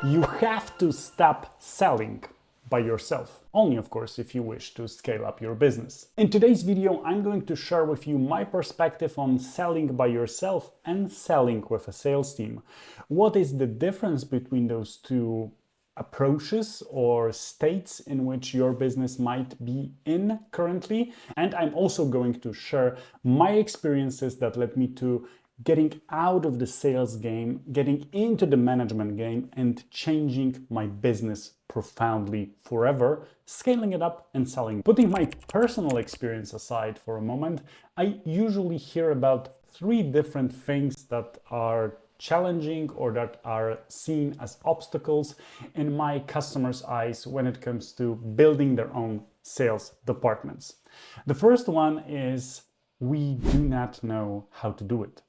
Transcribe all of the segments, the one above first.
You have to stop selling by yourself. Only, of course, if you wish to scale up your business. In today's video, I'm going to share with you my perspective on selling by yourself and selling with a sales team. What is the difference between those two approaches or states in which your business might be in currently? And I'm also going to share my experiences that led me to getting out of the sales game, getting into the management game, and changing my business profoundly forever, scaling it up and selling. Putting my personal experience aside for a moment, I usually hear about 3 different things that are challenging or that are seen as obstacles in my customers' eyes when it comes to building their own sales departments. The first one is we do not know how to do it.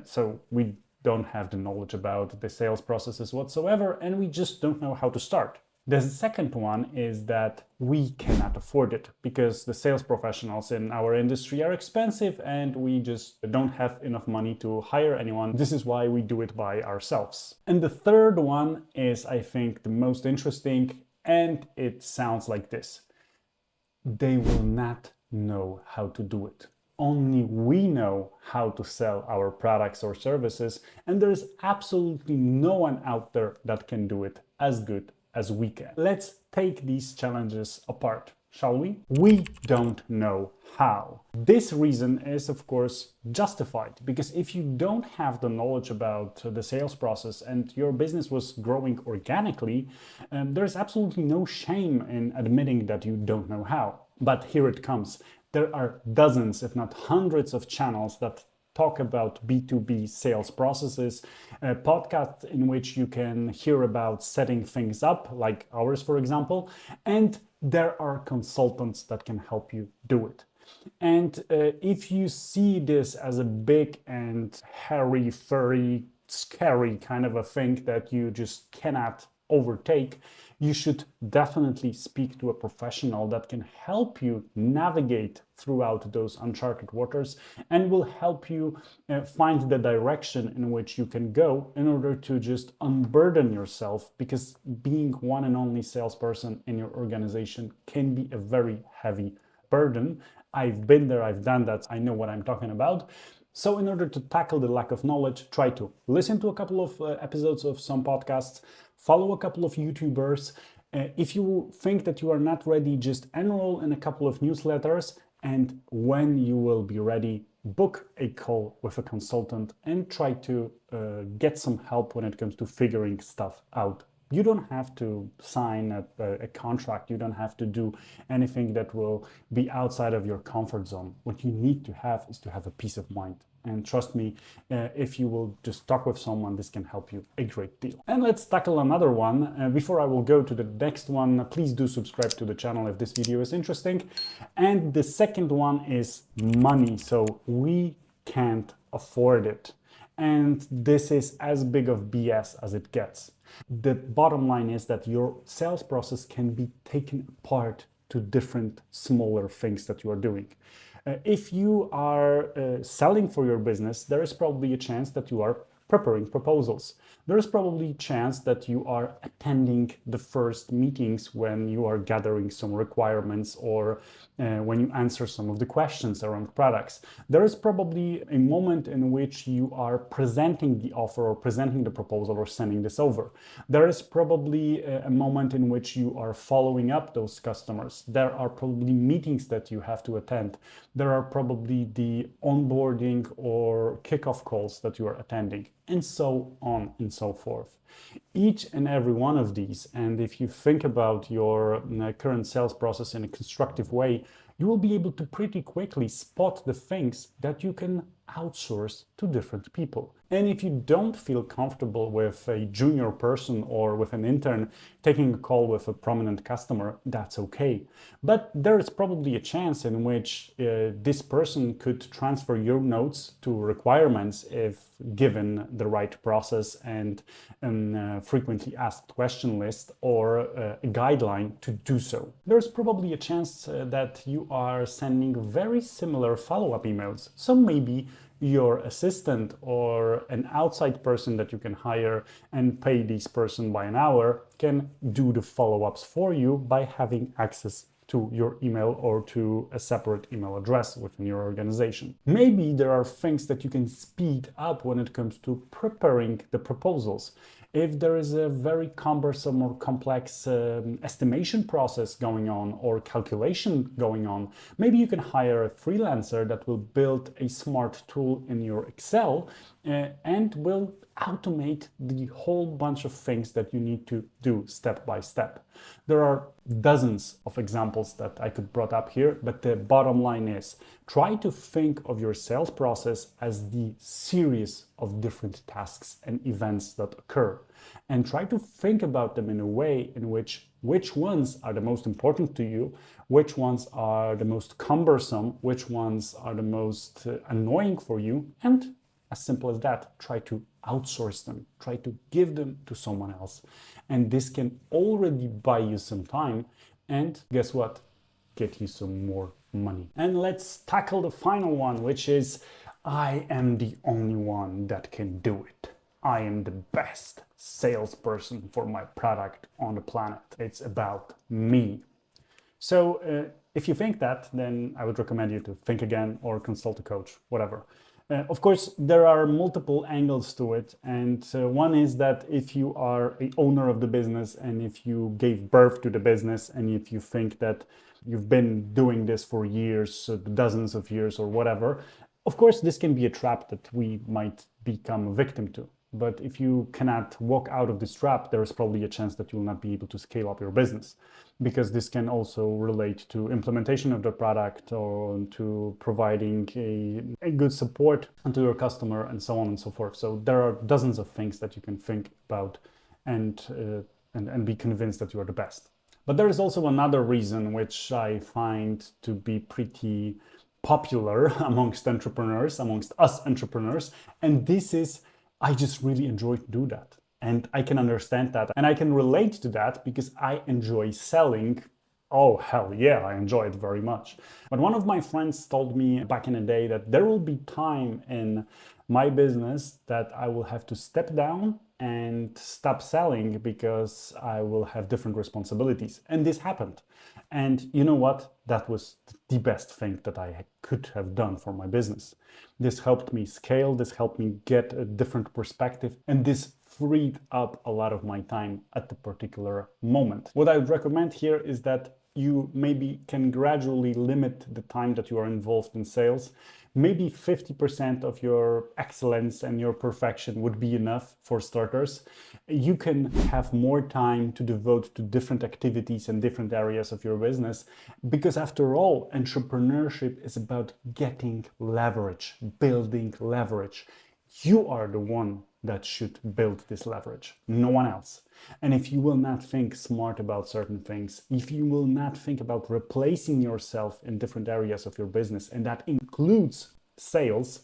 So we don't have the knowledge about the sales processes whatsoever, and we just don't know how to start. The second one is that we cannot afford it because the sales professionals in our industry are expensive and we just don't have enough money to hire anyone. This is why we do it by ourselves. And the third one is, I think, the most interesting, and it sounds like this. They will not know how to do it. Only we know how to sell our products or services, and there is absolutely no one out there that can do it as good as we can. Let's take these challenges apart, shall we? We don't know how. This reason is, of course, justified, because if you don't have the knowledge about the sales process and your business was growing organically, there's absolutely no shame in admitting that you don't know how. But here it comes. There are dozens, if not hundreds, of channels that talk about B2B sales processes, podcasts in which you can hear about setting things up, like ours, for example, and there are consultants that can help you do it. And if you see this as a big and hairy, furry, scary kind of a thing that you just cannot overtake, you should definitely speak to a professional that can help you navigate throughout those uncharted waters and will help you find the direction in which you can go in order to just unburden yourself, because being one and only salesperson in your organization can be a very heavy burden. I've been there, I've done that, I know what I'm talking about. So in order to tackle the lack of knowledge, try to listen to a couple of episodes of some podcasts, follow a couple of YouTubers. If you think that you are not ready, just enroll in a couple of newsletters, and when you will be ready, book a call with a consultant and try to get some help when it comes to figuring stuff out. You don't have to sign a contract. You don't have to do anything that will be outside of your comfort zone. What you need to have is to have a peace of mind. And trust me, if you will just talk with someone, this can help you a great deal. And let's tackle another one. Before I will go to the next one, please do subscribe to the channel if this video is interesting. And the second one is money. So we can't afford it. And this is as big of BS as it gets. The bottom line is that your sales process can be taken apart to different smaller things that you are doing. If you are selling for your business, there is probably a chance that you are preparing proposals. There is probably a chance that you are attending the first meetings when you are gathering some requirements or when you answer some of the questions around products. There is probably a moment in which you are presenting the offer or presenting the proposal or sending this over. There is probably a moment in which you are following up those customers. There are probably meetings that you have to attend. There are probably the onboarding or kickoff calls that you are attending, and so on and so forth. Each and every one of these, and if you think about your current sales process in a constructive way, you will be able to pretty quickly spot the things that you can outsource to different people. And if you don't feel comfortable with a junior person or with an intern taking a call with a prominent customer, that's okay. But there is probably a chance in which this person could transfer your notes to requirements if given the right process and frequently asked question list or a guideline to do so. There's probably a chance that you are sending very similar follow-up emails. So maybe your assistant or an outside person that you can hire and pay this person by an hour can do the follow-ups for you by having access to your email or to a separate email address within your organization. Maybe there are things that you can speed up when it comes to preparing the proposals. If there is a very cumbersome or complex estimation process going on or calculation going on, maybe you can hire a freelancer that will build a smart tool in your Excel and will automate the whole bunch of things that you need to do step by step. There are dozens of examples that I could brought up here, but the bottom line is try to think of your sales process as the series of different tasks and events that occur, and try to think about them in a way in which ones are the most important to you, which ones are the most cumbersome, which ones are the most annoying for you, and as simple as that, try to outsource them, try to give them to someone else. And this can already buy you some time and guess what? Get you some more money. And let's tackle the final one, which is I am the only one that can do it. I am the best salesperson for my product on the planet. It's about me. So if you think that, then I would recommend you to think again or consult a coach, whatever. Of course, there are multiple angles to it. And one is that if you are an owner of the business and if you gave birth to the business and if you think that you've been doing this for years, dozens of years or whatever, of course, this can be a trap that we might become a victim to. But if you cannot walk out of this trap, there is probably a chance that you will not be able to scale up your business, because this can also relate to implementation of the product or to providing a good support to your customer and so on and so forth. So there are dozens of things that you can think about and be convinced that you are the best. But there is also another reason which I find to be pretty popular amongst entrepreneurs, amongst us entrepreneurs, and this is I just really enjoy to do that. And I can understand that. And I can relate to that because I enjoy selling. Oh, hell yeah, I enjoy it very much. But one of my friends told me back in the day that there will be time in my business that I will have to step down and stop selling because I will have different responsibilities. And this happened. And you know what? That was the best thing that I could have done for my business. This helped me scale, this helped me get a different perspective, and this freed up a lot of my time at the particular moment. What I would recommend here is that you maybe can gradually limit the time that you are involved in sales. Maybe 50% of your excellence and your perfection would be enough for starters. You can have more time to devote to different activities and different areas of your business, because after all, entrepreneurship is about getting leverage, building leverage. You are the one that should build this leverage, no one else. And if you will not think smart about certain things, if you will not think about replacing yourself in different areas of your business, and that includes sales,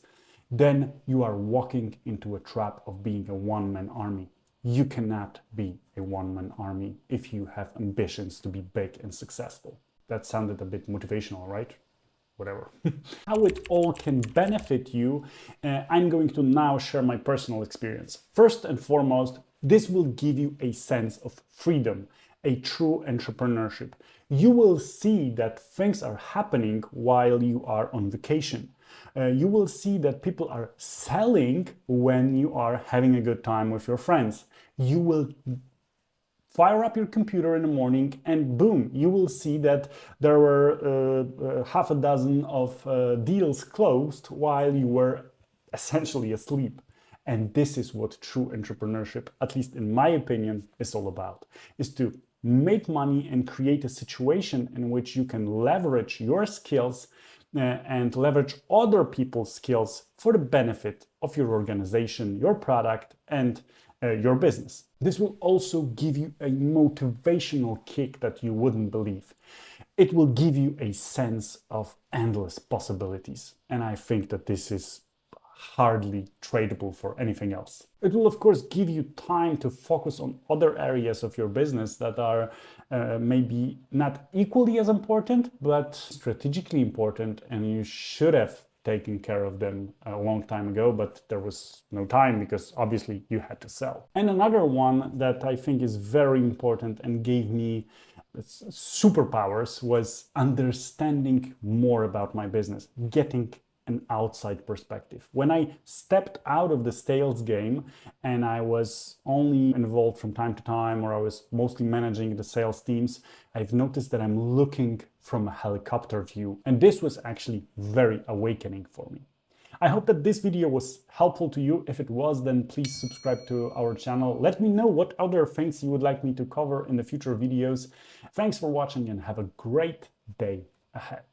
then you are walking into a trap of being a one-man army. You cannot be a one-man army if you have ambitions to be big and successful. That sounded a bit motivational, right? Whatever. How it all can benefit you, I'm going to now share my personal experience. First and foremost, this will give you a sense of freedom, a true entrepreneurship. You will see that things are happening while you are on vacation. You will see that people are selling when you are having a good time with your friends. You will fire up your computer in the morning and boom, you will see that there were half a dozen of deals closed while you were essentially asleep. And this is what true entrepreneurship, at least in my opinion, is all about, is to make money and create a situation in which you can leverage your skills and leverage other people's skills for the benefit of your organization, your product, and your business. This will also give you a motivational kick that you wouldn't believe. It will give you a sense of endless possibilities. And I think that this is hardly tradable for anything else. It will, of course, give you time to focus on other areas of your business that are maybe not equally as important, but strategically important, and you should have taken care of them a long time ago, but there was no time because obviously you had to sell. And another one that I think is very important and gave me superpowers was understanding more about my business, getting an outside perspective. When I stepped out of the sales game and I was only involved from time to time, or I was mostly managing the sales teams, I've noticed that I'm looking from a helicopter view. And this was actually very awakening for me. I hope that this video was helpful to you. If it was, then please subscribe to our channel. Let me know what other things you would like me to cover in the future videos. Thanks for watching and have a great day ahead.